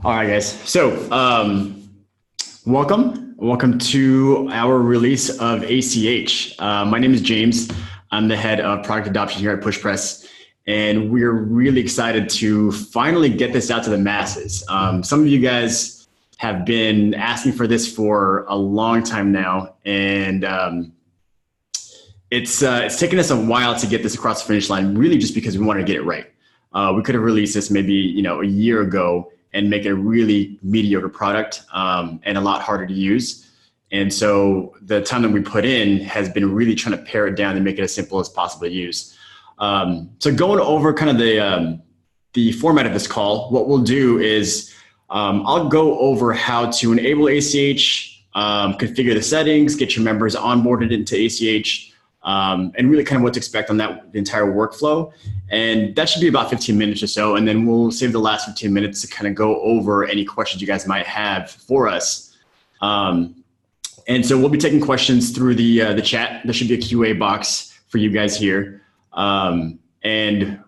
All right, guys. So, welcome to our release of ACH. My name is James. I'm the head of product adoption here at PushPress, and we're really excited to finally get this out to the masses. Some of you guys have been asking for this for a long time now, and it's taken us a while to get this across the finish line, really just because we wanted to get it right. We could have released this maybe a year ago and make it a really mediocre product and a lot harder to use. And so the time that we put in has been really trying to pare it down and make it as simple as possible to use. So going over kind of the format of this call, what we'll do is I'll go over how to enable ACH, configure the settings, get your members onboarded into ACH, and really kind of what to expect on that the entire workflow. And that should be about 15 minutes or so. And then we'll save the last 15 minutes to kind of go over any questions you guys might have for us. And so we'll be taking questions through the chat. There should be a QA box for you guys here. And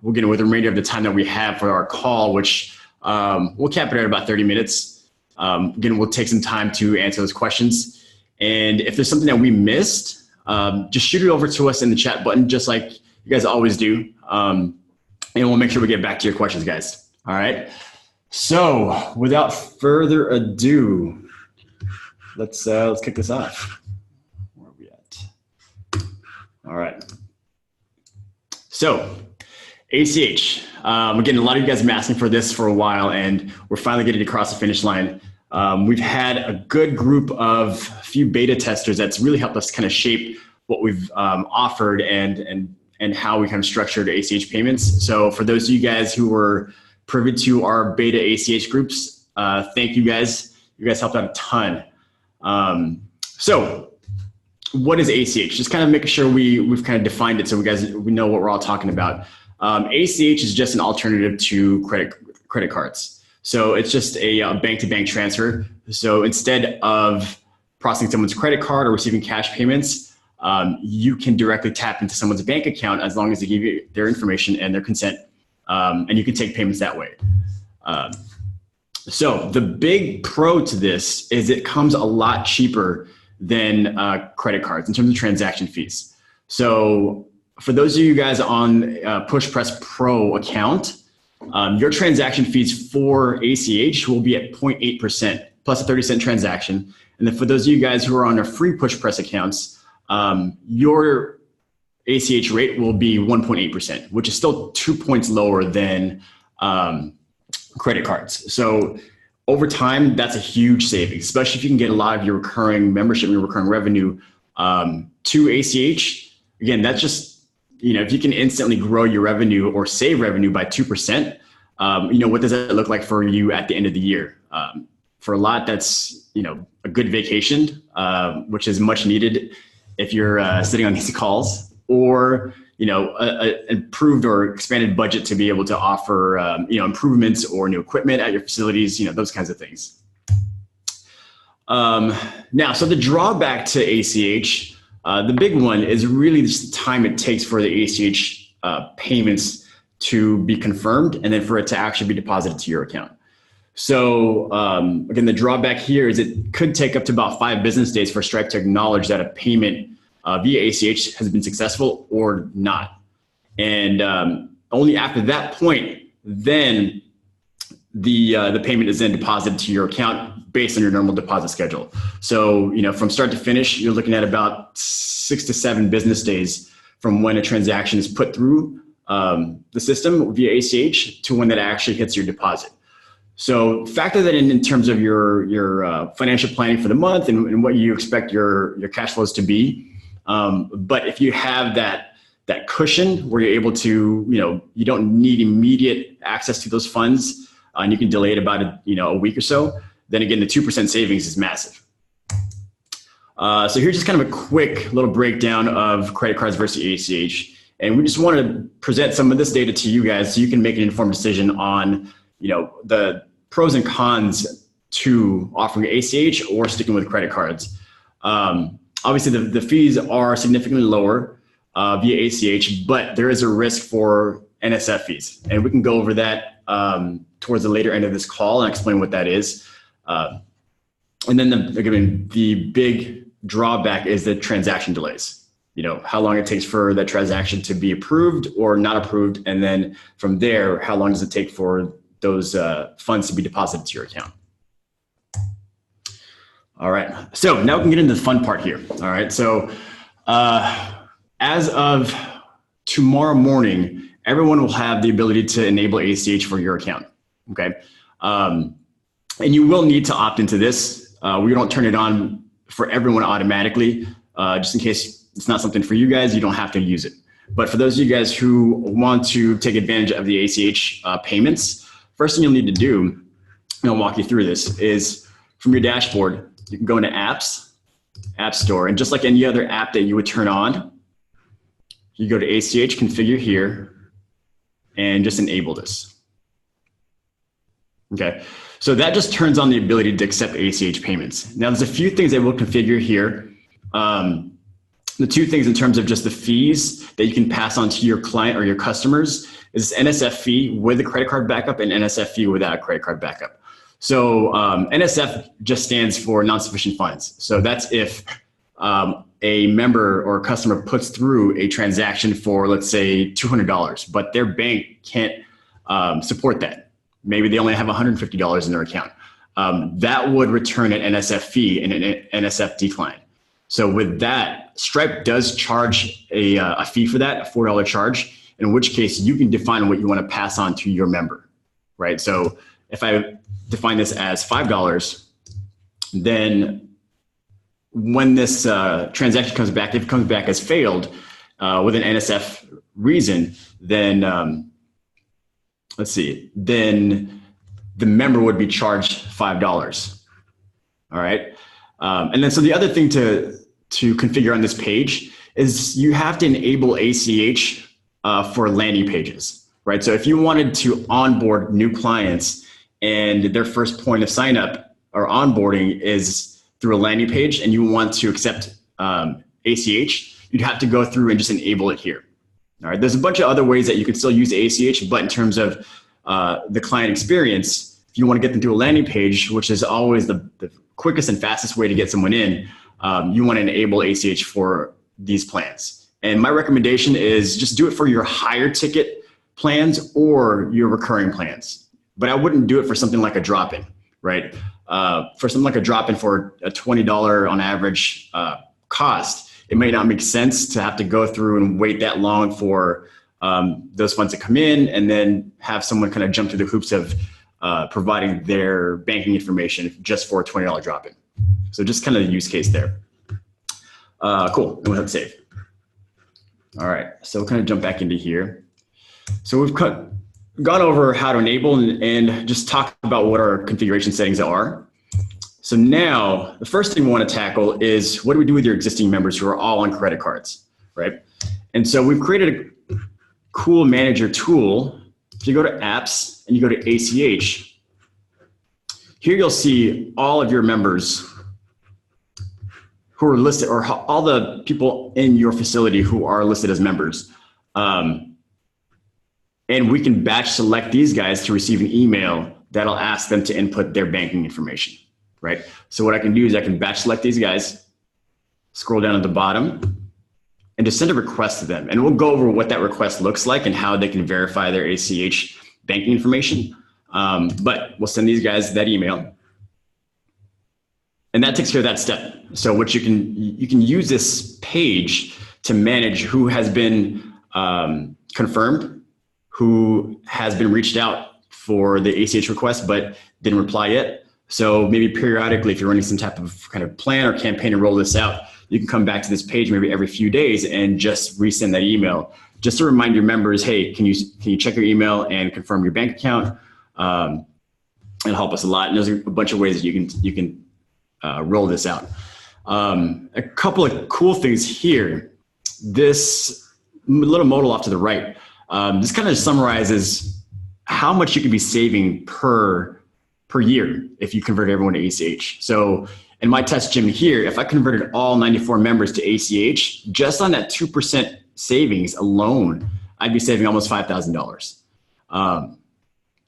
we'll get in with the remainder of the time that we have for our call, which we'll cap it at about 30 minutes. Again, we'll take some time to answer those questions. And if there's something that we missed, just shoot it over to us in the chat button, just like you guys always do. And we'll make sure we get back to your questions, guys. All right. So without further ado, let's kick this off. Where are we at? All right. So ACH, again, a lot of you guys have been asking for this for a while, and we're finally getting across the finish line. We've had a good group of a few beta testers that's really helped us kind of shape what we've offered and how we kind of structured ACH payments. So for those of you guys who were privy to our beta ACH groups, thank you guys. You guys helped out a ton. So what is ACH? Just kind of making sure we've kind of defined it so we know what we're all talking about. ACH is just an alternative to credit cards. So it's just a bank-to-bank transfer. So instead of processing someone's credit card or receiving cash payments, you can directly tap into someone's bank account as long as they give you their information and their consent, and you can take payments that way. So the big pro to this is it comes a lot cheaper than credit cards in terms of transaction fees. So for those of you guys on PushPress Pro account, your transaction fees for ACH will be at 0.8% plus a 30-cent transaction. And then for those of you guys who are on our free PushPress accounts, your ACH rate will be 1.8%, which is still 2 points lower than credit cards. So over time, that's a huge savings, especially if you can get a lot of your recurring membership, your recurring revenue to ACH. Again, that's just, if you can instantly grow your revenue or save revenue by 2%, what does that look like for you at the end of the year? For a lot, that's, a good vacation, which is much needed if you're sitting on these calls, or, an improved or expanded budget to be able to offer, improvements or new equipment at your facilities, those kinds of things. Now, so the drawback to ACH, the big one is really just the time it takes for the ACH payments to be confirmed and then for it to actually be deposited to your account. So again, the drawback here is it could take up to about 5 business days for Stripe to acknowledge that a payment via ACH has been successful or not. And only after that point, then the payment is then deposited to your account based on your normal deposit schedule. So, from start to finish, you're looking at about 6 to 7 business days from when a transaction is put through the system via ACH to when that actually hits your deposit. So factor that in terms of your financial planning for the month and what you expect your cash flows to be. But if you have that cushion where you're able to, you don't need immediate access to those funds, and you can delay it about a week or so, then again, the 2% savings is massive. So here's just kind of a quick little breakdown of credit cards versus ACH. And we just wanted to present some of this data to you guys so you can make an informed decision on, the pros and cons to offering ACH or sticking with credit cards. Obviously, the fees are significantly lower via ACH, but there is a risk for NSF fees. And we can go over that towards the later end of this call and explain what that is. And then the big drawback is the transaction delays. How long it takes for that transaction to be approved or not approved. And then from there, how long does it take for those funds to be deposited to your account? All right, so now we can get into the fun part here. All right, so as of tomorrow morning, everyone will have the ability to enable ACH for your account, okay? And you will need to opt into this. We don't turn it on for everyone automatically, just in case it's not something for you guys, you don't have to use it. But for those of you guys who want to take advantage of the ACH payments, first thing you'll need to do, and I'll walk you through this, is from your dashboard, you can go into apps, app store, and just like any other app that you would turn on, you go to ACH, configure here, and just enable this. Okay, so that just turns on the ability to accept ACH payments. Now there's a few things that we'll configure here. The two things in terms of just the fees that you can pass on to your client or your customers is NSF fee with a credit card backup and NSF fee without a credit card backup. So NSF just stands for non-sufficient funds. So that's if a member or a customer puts through a transaction for, let's say, $200, but their bank can't support that. Maybe they only have $150 in their account. That would return an NSF fee and an NSF decline. So with that, Stripe does charge a fee for that, a $4 charge, in which case you can define what you want to pass on to your member, right? So if I define this as $5, then when this transaction comes back, if it comes back as failed with an NSF reason, then let's see, then the member would be charged $5. All right. And then so the other thing to configure on this page is you have to enable ACH for landing pages, right? So if you wanted to onboard new clients and their first point of sign up or onboarding is through a landing page and you want to accept ACH, you'd have to go through and just enable it here. All right, there's a bunch of other ways that you can still use ACH, but in terms of the client experience, if you want to get them to a landing page, which is always the quickest and fastest way to get someone in, you want to enable ACH for these plans. And my recommendation is just do it for your higher ticket plans or your recurring plans. But I wouldn't do it for something like a drop-in, right? For something like a drop-in for a $20 on average cost, it may not make sense to have to go through and wait that long for those funds to come in and then have someone kind of jump through the hoops of providing their banking information just for a $20 drop-in. So just kind of the use case there. Cool, and we'll hit save. All right, so we'll kind of jump back into here. So we've gone over how to enable and just talk about what our configuration settings are. So now the first thing we want to tackle is what do we do with your existing members who are all on credit cards, right? And so we've created a cool manager tool. If you go to apps and you go to ACH, here you'll see all of your members who are listed, or all the people in your facility who are listed as members. And we can batch select these guys to receive an email that'll ask them to input their banking information, right? So what I can do is I can batch select these guys, scroll down at the bottom, and just send a request to them. And we'll go over what that request looks like and how they can verify their ACH banking information. But we'll send these guys that email. And that takes care of that step. So what you can use this page to manage who has been confirmed, who has been reached out for the ACH request but didn't reply yet. So maybe periodically, if you're running some type of kind of plan or campaign to roll this out, you can come back to this page maybe every few days and just resend that email, just to remind your members, hey, can you check your email and confirm your bank account? It'll help us a lot. And there's a bunch of ways that you can roll this out. A couple of cool things here. This little modal off to the right, this kind of summarizes how much you could be saving per year if you convert everyone to ACH. So in my test gym here, if I converted all 94 members to ACH, just on that 2% savings alone, I'd be saving almost $5,000.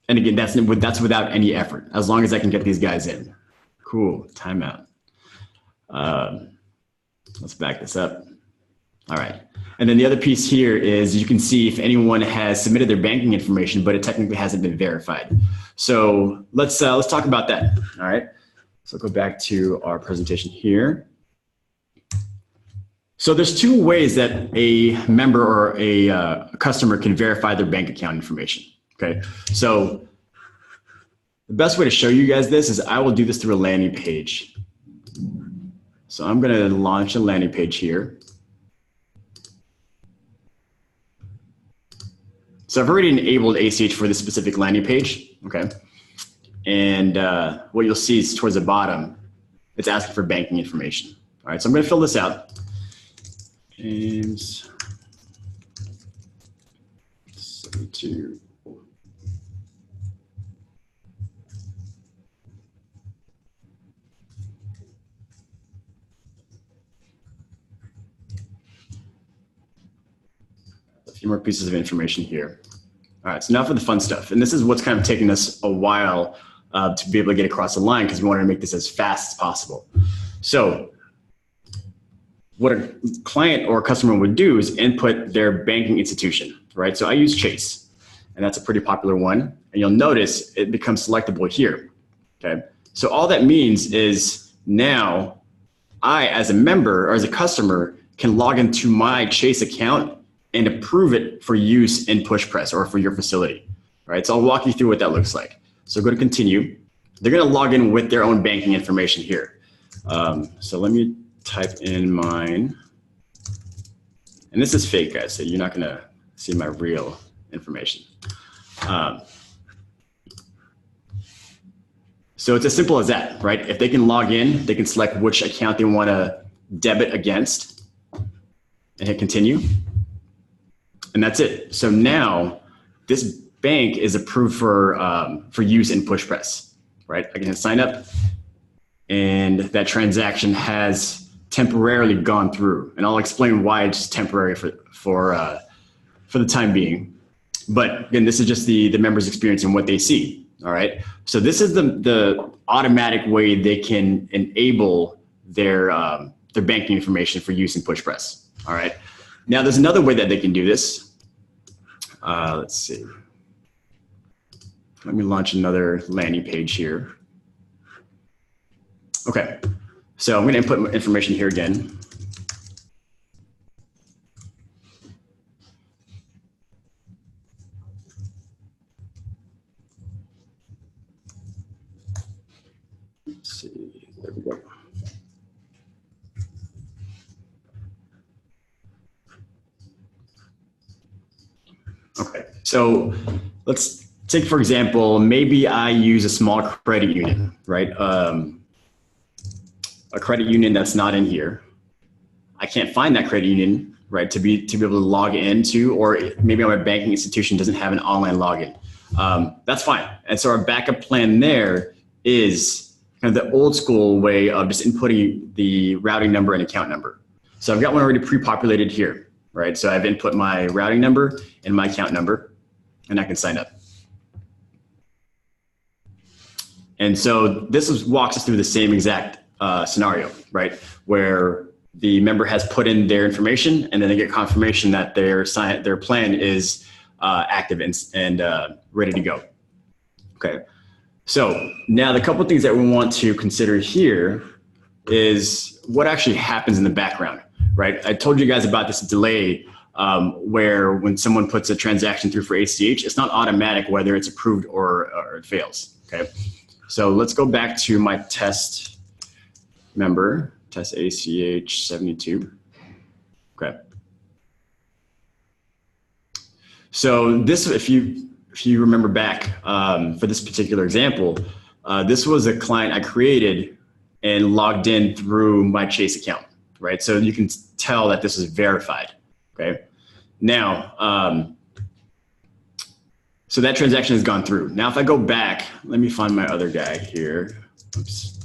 And And again, that's without any effort, as long as I can get these guys in. Cool, timeout. Let's back this up. All right. And then the other piece here is you can see if anyone has submitted their banking information, but it technically hasn't been verified. So let's talk about that. All right. So go back to our presentation here. So there's two ways that a member or a customer can verify their bank account information. Okay. So the best way to show you guys this is I will do this through a landing page. So I'm going to launch a landing page here. So I've already enabled ACH for this specific landing page, okay? And what you'll see is towards the bottom, it's asking for banking information. All right, so I'm gonna fill this out. James 72. A few more pieces of information here. All right, so now for the fun stuff. And this is what's kind of taken us a while to be able to get across the line because we wanted to make this as fast as possible. So what a client or a customer would do is input their banking institution, right? So I use Chase, and that's a pretty popular one. And you'll notice it becomes selectable here, okay? So all that means is now I, as a member or as a customer, can log into my Chase account and approve it for use in PushPress or for your facility, right? So I'll walk you through what that looks like. So go to continue. They're gonna log in with their own banking information here. So let me type in mine. And this is fake, guys, so you're not gonna see my real information. So it's as simple as that, right? If they can log in, they can select which account they wanna debit against and hit continue. And that's it. So now this bank is approved for use in PushPress, right? I can hit sign up and that transaction has temporarily gone through. And I'll explain why it's temporary for the time being. But again, this is just the member's experience and what they see, all right? So this is the automatic way they can enable their banking information for use in PushPress, all right? Now, there's another way that they can do this. Let's see. Let me launch another landing page here. Okay, so I'm going to input my information here again. Let's see, there we go. Okay, so let's take, for example, maybe I use a small credit union, right? A credit union that's not in here. I can't find that credit union, right, to be able to log into, or maybe my banking institution doesn't have an online login. That's fine. And so our backup plan there is kind of the old school way of just inputting the routing number and account number. So I've got one already pre-populated here. Right, so I've input my routing number and my account number, and I can sign up. And so this walks us through the same exact scenario, right, where the member has put in their information, and then they get confirmation that their plan is active and ready to go. Okay, so now the couple of things that we want to consider here is what actually happens in the background. Right, I told you guys about this delay where when someone puts a transaction through for ACH, it's not automatic whether it's approved or it fails. Okay, so let's go back to my test member, test ACH 72. Okay, so this, if you remember back for this particular example, this was a client I created and logged in through my Chase account. Right, so you can tell that this is verified, okay? Now, so that transaction has gone through. Now, if I go back, let me find my other guy here. Oops,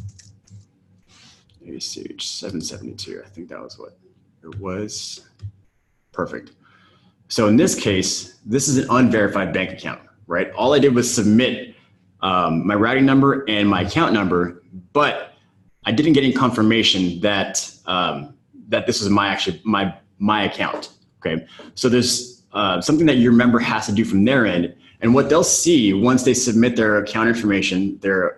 ACH 772, I think that was what it was. Perfect. So in this case, this is an unverified bank account, right? All I did was submit my routing number and my account number, but I didn't get any confirmation that that this was my account. Okay, so there's something that your member has to do from their end, and what they'll see once they submit their account information, their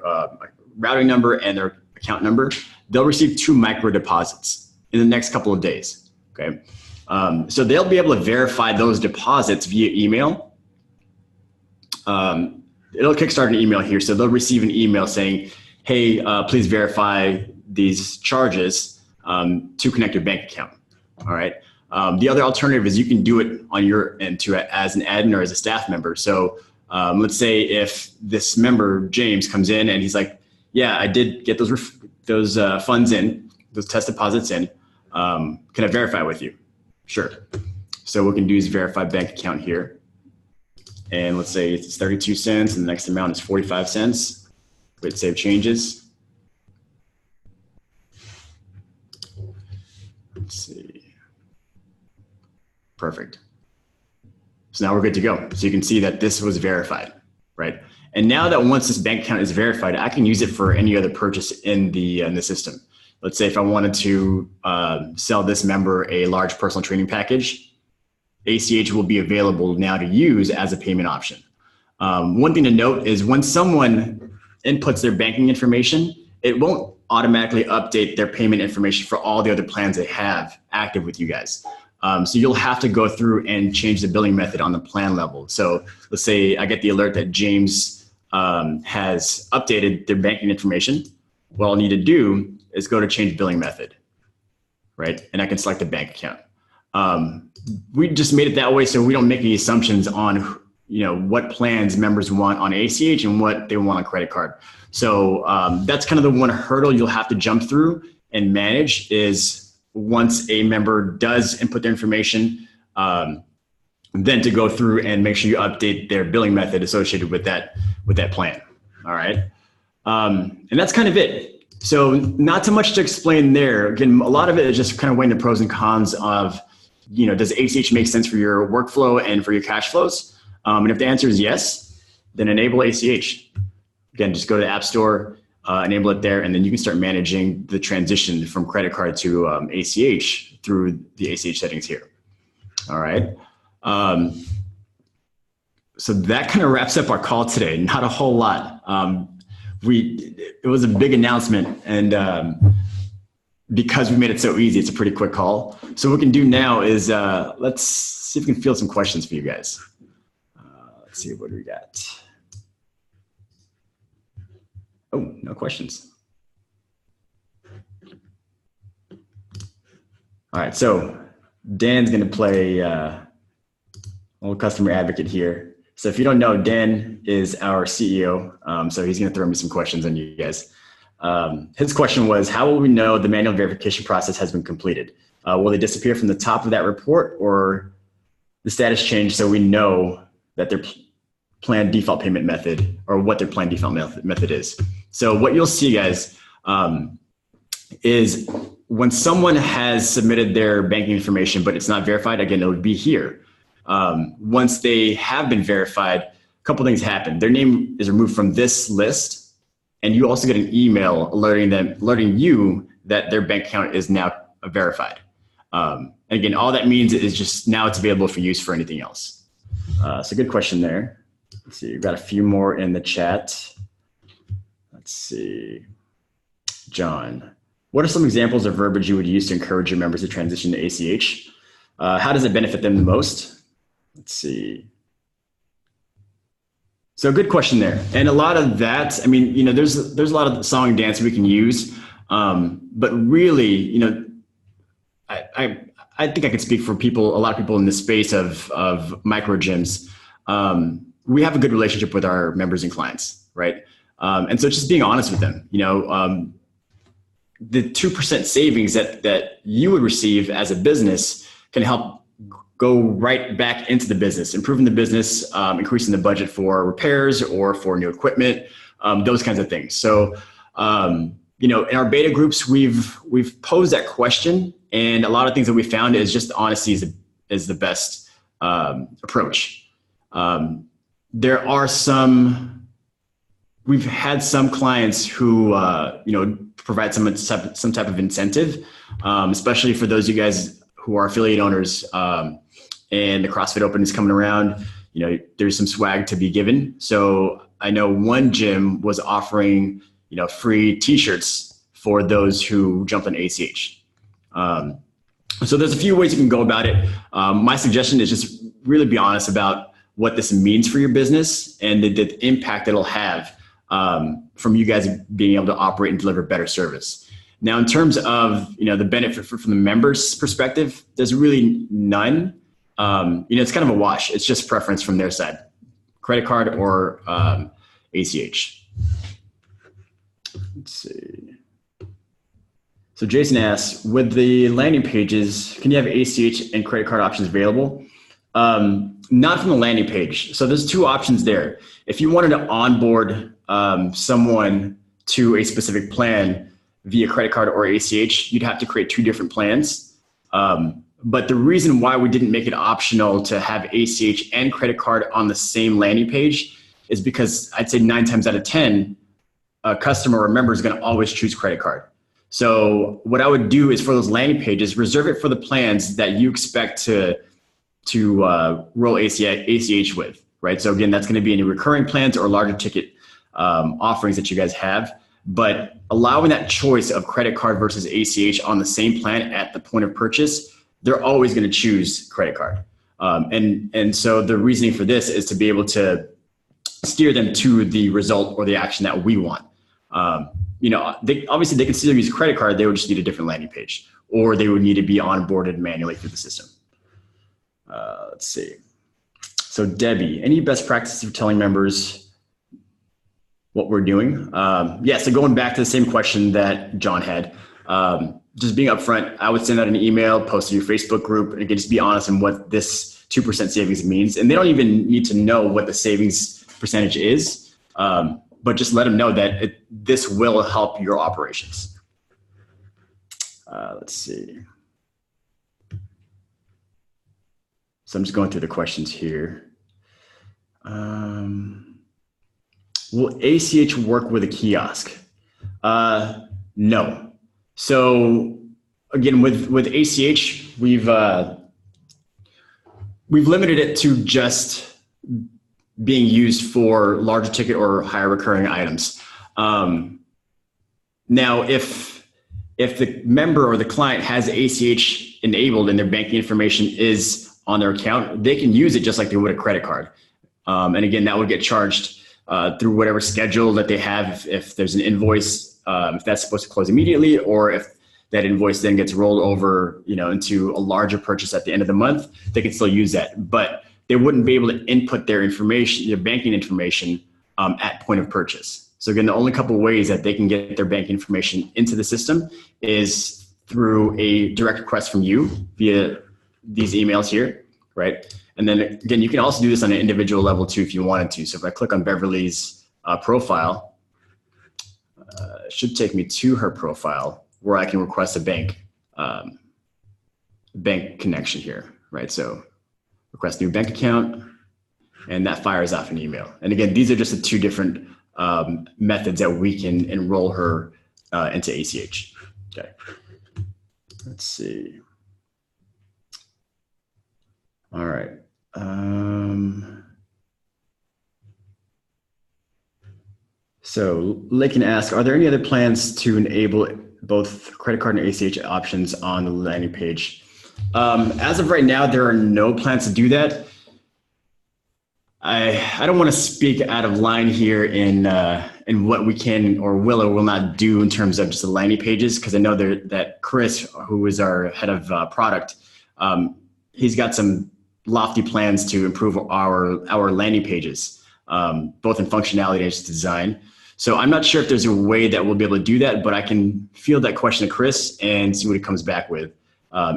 routing number and their account number, they'll receive 2 micro deposits in the next couple of days. Okay, so they'll be able to verify those deposits via email. It'll kickstart an email here, so they'll receive an email saying, hey, please verify these charges to connect your bank account. All right. The other alternative is you can do it on your end too, as an admin or as a staff member. So let's say if this member, James, comes in and he's like, yeah, I did get those funds in, those test deposits in. Can I verify with you? Sure. So what we can do is verify bank account here. And let's say it's 32 cents and the next amount is 45 cents. Hit save changes. Let's see. Perfect. So now we're good to go. So you can see that this was verified, right? And now that once this bank account is verified, I can use it for any other purchase in the system. Let's say if I wanted to sell this member a large personal training package, ACH will be available now to use as a payment option. One thing to note is when someone inputs their banking information, it won't automatically update their payment information for all the other plans they have active with you guys. So you'll have to go through and change the billing method on the plan level. So let's say I get the alert that James has updated their banking information. What I'll need to do is go to change billing method, right? And I can select the bank account. We just made it that way so we don't make any assumptions on what plans members want on ACH and what they want on credit card. So that's kind of the one hurdle you'll have to jump through and manage is once a member does input their information, then to go through and make sure you update their billing method associated with that plan. All right. And that's kind of it. So not too much to explain there. Again, a lot of it is just kind of weighing the pros and cons of, does ACH make sense for your workflow and for your cash flows? And if the answer is yes, then enable ACH. Again, just go to the App Store, enable it there, and then you can start managing the transition from credit card to ACH through the ACH settings here. All right. So that kind of wraps up our call today. Not a whole lot. It was a big announcement, and because we made it so easy, it's a pretty quick call. So what we can do now is let's see if we can field some questions for you guys. Let's see what we got. Oh, no questions. All right, so Dan's gonna play old customer advocate here. So if you don't know, Dan is our CEO. So he's gonna throw me some questions on you guys. His question was, how will we know the manual verification process has been completed? Will they disappear from the top of that report or the status change so we know that their planned default payment method or what their planned default method is? So what you'll see, guys, is when someone has submitted their banking information, but it's not verified, again, it would be here. Once they have been verified, a couple things happen. Their name is removed from this list, and you also get an email alerting you that their bank account is now verified. And again, all that means is just now it's available for use for anything else. So good question there. Let's see, we've got a few more in the chat. Let's see. John, what are some examples of verbiage you would use to encourage your members to transition to ACH? How does it benefit them the most? Let's see. So good question there. And a lot of that, I mean, there's a lot of song and dance we can use, but really, I think I could speak for a lot of people in the space of micro gyms. We have a good relationship with our members and clients, right? And so just being honest with them, the 2% savings that you would receive as a business can help go right back into the business, improving the business, increasing the budget for repairs or for new equipment, those kinds of things. So, in our beta groups, we've posed that question, and a lot of things that we found is just honesty is the best approach. there are some, we've had some clients who, provide some type of incentive, especially for those of you guys who are affiliate owners, and the CrossFit Open is coming around. There's some swag to be given. So I know one gym was offering, free t-shirts for those who jumped on ACH. So there's a few ways you can go about it. My suggestion is just really be honest about what this means for your business and the impact it'll have from you guys being able to operate and deliver better service. Now, in terms of the benefit from the members' perspective, there's really none. It's kind of a wash. It's just preference from their side, credit card or ACH. Let's see. So Jason asks, with the landing pages, can you have ACH and credit card options available? Not from the landing page. So there's two options there. If you wanted to onboard someone to a specific plan via credit card or ACH, you'd have to create two different plans. But the reason why we didn't make it optional to have ACH and credit card on the same landing page is because I'd say 9 times out of 10, a customer or member is going to always choose credit card. So what I would do is for those landing pages, reserve it for the plans that you expect to roll ACH with, right? So again, that's going to be any recurring plans or larger ticket offerings that you guys have. But allowing that choice of credit card versus ACH on the same plan at the point of purchase, they're always going to choose credit card. And so the reasoning for this is to be able to steer them to the result or the action that we want. Obviously they can still use a credit card. They would just need a different landing page, or they would need to be onboarded manually through the system. Let's see. So Debbie, any best practices for telling members what we're doing? So going back to the same question that John had, just being upfront, I would send out an email, post to your Facebook group, and again, just be honest in what this 2% savings means. And they don't even need to know what the savings percentage is, but just let them know that this will help your operations. Let's see. So I'm just going through the questions here. Will ACH work with a kiosk? No. So again, with ACH, we've limited it to just being used for larger ticket or higher recurring items. Now, if the member or the client has ACH enabled and their banking information is on their account, they can use it just like they would a credit card. And again, that would get charged through whatever schedule that they have. If there's an invoice, if that's supposed to close immediately, or if that invoice then gets rolled over, into a larger purchase at the end of the month, they can still use that. But they wouldn't be able to input their information, their banking information, at point of purchase. So again, the only couple of ways that they can get their banking information into the system is through a direct request from you via these emails here, right? And then again, you can also do this on an individual level too if you wanted to. So if I click on Beverly's profile, it should take me to her profile where I can request a bank connection here, right? So request new bank account, and that fires off an email. And again, these are just the two different methods that we can enroll her into ACH. Okay, let's see. All right. So Lakin asks, are there any other plans to enable both credit card and ACH options on the landing page? As of right now, there are no plans to do that. I don't want to speak out of line here in what we can or will not do in terms of just the landing pages, because I know that Chris, who is our head of product, he's got some lofty plans to improve our landing pages, both in functionality and design. So I'm not sure if there's a way that we'll be able to do that, but I can field that question to Chris and see what he comes back with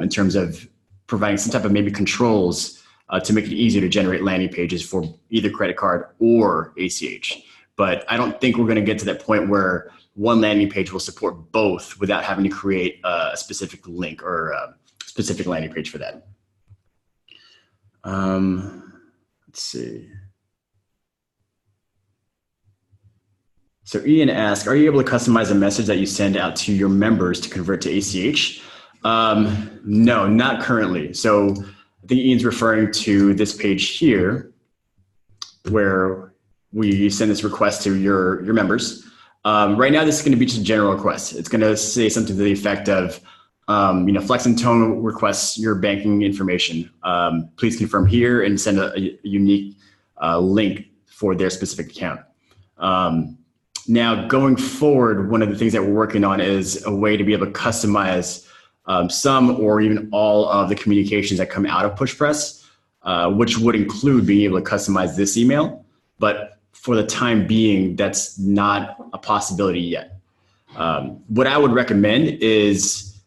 in terms of providing some type of maybe controls to make it easier to generate landing pages for either credit card or ACH. But I don't think we're going to get to that point where one landing page will support both without having to create a specific link or a specific landing page for that. Let's see. So Ian asks, are you able to customize a message that you send out to your members to convert to ACH? No, not currently. So I think Ian's referring to this page here where we send this request to your members. Right now, this is going to be just a general request. It's going to say something to the effect of, Flex and Tone requests your banking information. Please confirm here and send a unique link for their specific account. Now, going forward, one of the things that we're working on is a way to be able to customize some or even all of the communications that come out of PushPress, which would include being able to customize this email. But for the time being, that's not a possibility yet. What I would recommend is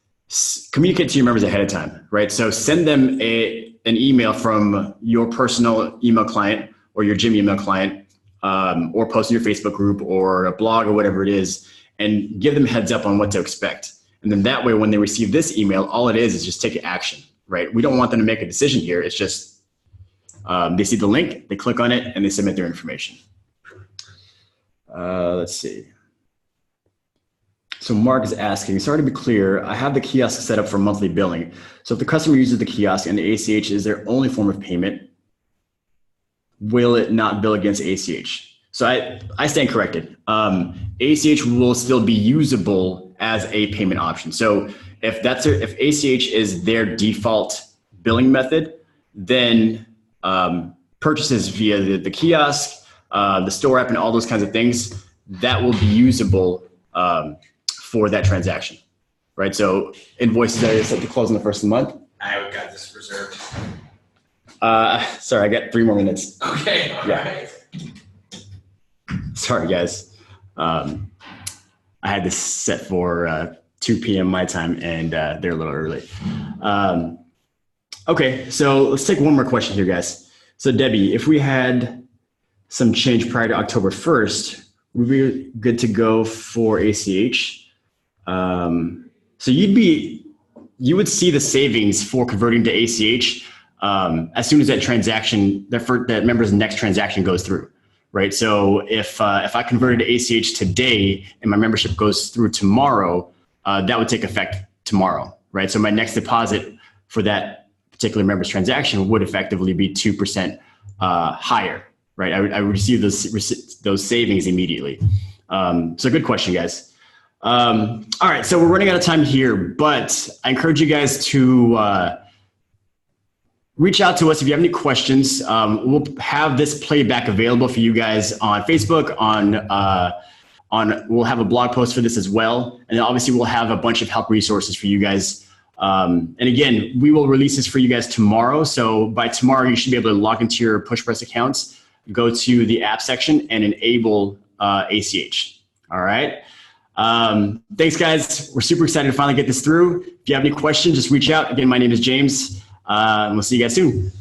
communicate to your members ahead of time, right? So send them an email from your personal email client or your Gym email client, or post in your Facebook group or a blog or whatever it is, and give them heads up on what to expect. And then that way, when they receive this email, all it is just take action, right? We don't want them to make a decision here. It's just they see the link, they click on it, and they submit their information. Let's see. So Mark is asking, sorry to be clear, I have the kiosk set up for monthly billing. So if the customer uses the kiosk and the ACH is their only form of payment, will it not bill against ACH? So I stand corrected. ACH will still be usable as a payment option. So if ACH is their default billing method, then purchases via the kiosk, the store app, and all those kinds of things, that will be usable for that transaction, right? So invoices that are set to close on the first of the month. I got this reserved. Sorry, I got 3 more minutes. Okay, all right. Sorry, guys. I had this set for 2 p.m. my time, and they're a little early. Okay, so let's take one more question here, guys. So Debbie, if we had some change prior to October 1st, we'd be good to go for ACH. So you would see the savings for converting to ACH as soon as that member's next transaction goes through, right? So if I converted to ACH today and my membership goes through tomorrow, that would take effect tomorrow, right? So my next deposit for that particular member's transaction would effectively be 2% higher, right? I would receive those savings immediately. So good question, guys. All right, so we're running out of time here, but I encourage you guys to reach out to us if you have any questions. We'll have this playback available for you guys on Facebook, we'll have a blog post for this as well. And then obviously we'll have a bunch of help resources for you guys. And again, we will release this for you guys tomorrow. So by tomorrow, you should be able to log into your PushPress accounts, go to the app section and enable ACH. All right. Thanks guys. We're super excited to finally get this through. If you have any questions, just reach out. Again, my name is James. And we'll see you guys soon.